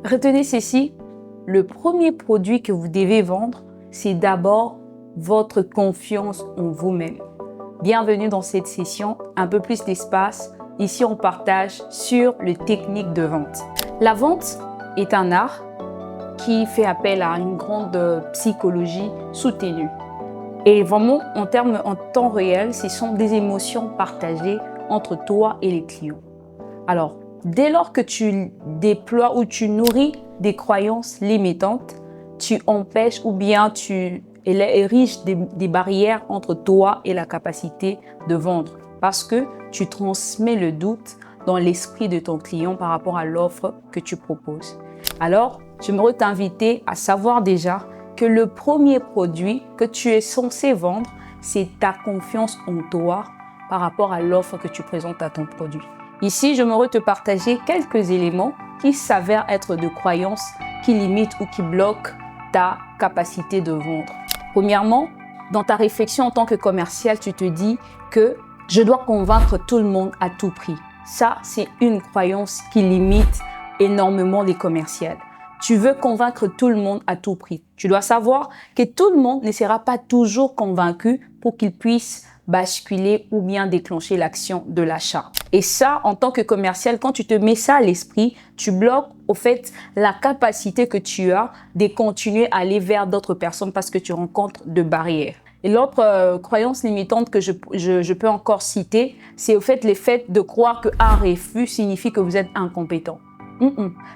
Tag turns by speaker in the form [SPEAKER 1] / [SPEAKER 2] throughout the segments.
[SPEAKER 1] Retenez ceci, le premier produit que vous devez vendre, c'est d'abord votre confiance en vous-même. Bienvenue dans cette session, un peu plus d'espace. Ici, on partage sur les techniques de vente. La vente est un art qui fait appel à une grande psychologie soutenue. Et vraiment, en temps réel, ce sont des émotions partagées entre toi et les clients. Alors, dès lors que tu déploies ou tu nourris des croyances limitantes, tu empêches ou bien tu ériges des barrières entre toi et la capacité de vendre parce que tu transmets le doute dans l'esprit de ton client par rapport à l'offre que tu proposes. Alors, j'aimerais t'inviter à savoir déjà que le premier produit que tu es censé vendre, c'est ta confiance en toi par rapport à l'offre que tu présentes à ton produit. Ici, j'aimerais te partager quelques éléments qui s'avèrent être de croyances qui limitent ou qui bloquent ta capacité de vendre. Premièrement, dans ta réflexion en tant que commercial, tu te dis que je dois convaincre tout le monde à tout prix. Ça, c'est une croyance qui limite énormément les commerciaux. Tu veux convaincre tout le monde à tout prix. Tu dois savoir que tout le monde ne sera pas toujours convaincu pour qu'il puisse basculer ou bien déclencher l'action de l'achat. Et ça, en tant que commercial, quand tu te mets ça à l'esprit, tu bloques au fait la capacité que tu as de continuer à aller vers d'autres personnes parce que tu rencontres de barrières. Et l'autre croyance limitante que je peux encore citer, c'est au fait le fait de croire qu'un refus signifie que vous êtes incompétent.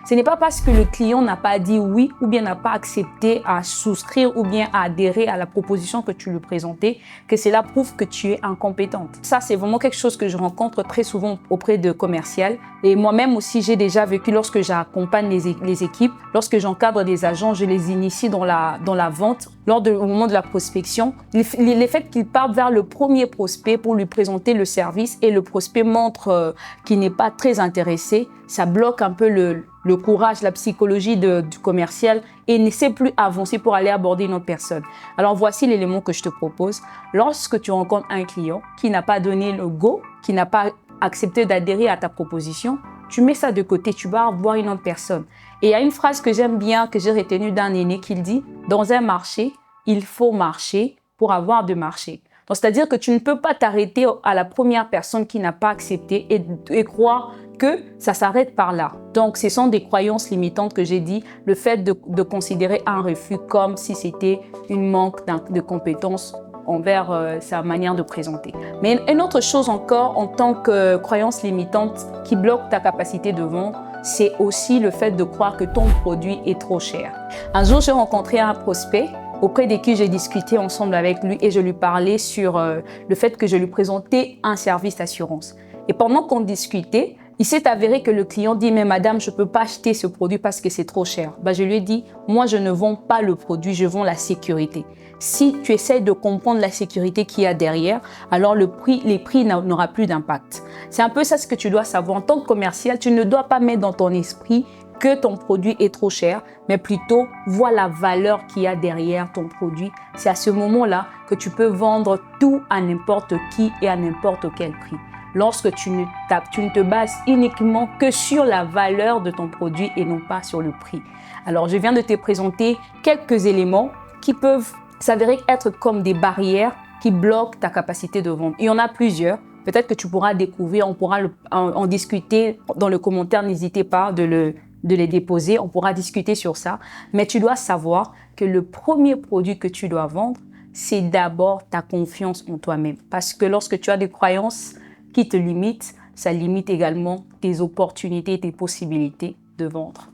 [SPEAKER 1] Ce n'est pas parce que le client n'a pas dit oui ou bien n'a pas accepté à souscrire ou bien à adhérer à la proposition que tu lui présentais que cela prouve que tu es incompétente. Ça, c'est vraiment quelque chose que je rencontre très souvent auprès de commerciaux. Et moi-même aussi, j'ai déjà vécu lorsque j'accompagne les équipes, lorsque j'encadre des agents, je les initie dans la vente, au moment de la prospection. Le fait qu'ils partent vers le premier prospect pour lui présenter le service et le prospect montre qu'il n'est pas très intéressé, ça bloque un peu le courage, la psychologie du commercial et ne sait plus avancer pour aller aborder une autre personne. Alors voici l'élément que je te propose. Lorsque tu rencontres un client qui n'a pas donné le go, qui n'a pas accepté d'adhérer à ta proposition, tu mets ça de côté, tu vas voir une autre personne. Et il y a une phrase que j'aime bien, que j'ai retenue d'un aîné qui dit « Dans un marché, il faut marcher pour avoir de marché ». Donc, c'est-à-dire que tu ne peux pas t'arrêter à la première personne qui n'a pas accepté et croire que ça s'arrête par là. Donc, ce sont des croyances limitantes que j'ai dit, le fait de considérer un refus comme si c'était une manque de compétences envers sa manière de présenter. Mais une autre chose encore, en tant que croyance limitante qui bloque ta capacité de vendre, c'est aussi le fait de croire que ton produit est trop cher. Un jour, j'ai rencontré un prospect auprès de qui j'ai discuté ensemble avec lui et je lui parlais sur le fait que je lui présentais un service d'assurance. Et pendant qu'on discutait, il s'est avéré que le client dit « Mais madame, je ne peux pas acheter ce produit parce que c'est trop cher. » Je lui ai dit « Moi, je ne vends pas le produit, je vends la sécurité. Si tu essaies de comprendre la sécurité qu'il y a derrière, alors les prix n'auront plus d'impact. » C'est un peu ça ce que tu dois savoir. En tant que commercial, tu ne dois pas mettre dans ton esprit que ton produit est trop cher, mais plutôt vois la valeur qu'il y a derrière ton produit. C'est à ce moment-là que tu peux vendre tout à n'importe qui et à n'importe quel prix. Lorsque tu ne te bases uniquement que sur la valeur de ton produit et non pas sur le prix. Alors, je viens de te présenter quelques éléments qui peuvent s'avérer être comme des barrières qui bloquent ta capacité de vendre. Il y en a plusieurs. Peut-être que tu pourras découvrir, on pourra en discuter dans le commentaire. N'hésitez pas de les déposer, on pourra discuter sur ça. Mais tu dois savoir que le premier produit que tu dois vendre, c'est d'abord ta confiance en toi-même. Parce que lorsque tu as des croyances qui te limitent, ça limite également tes opportunités et tes possibilités de vendre.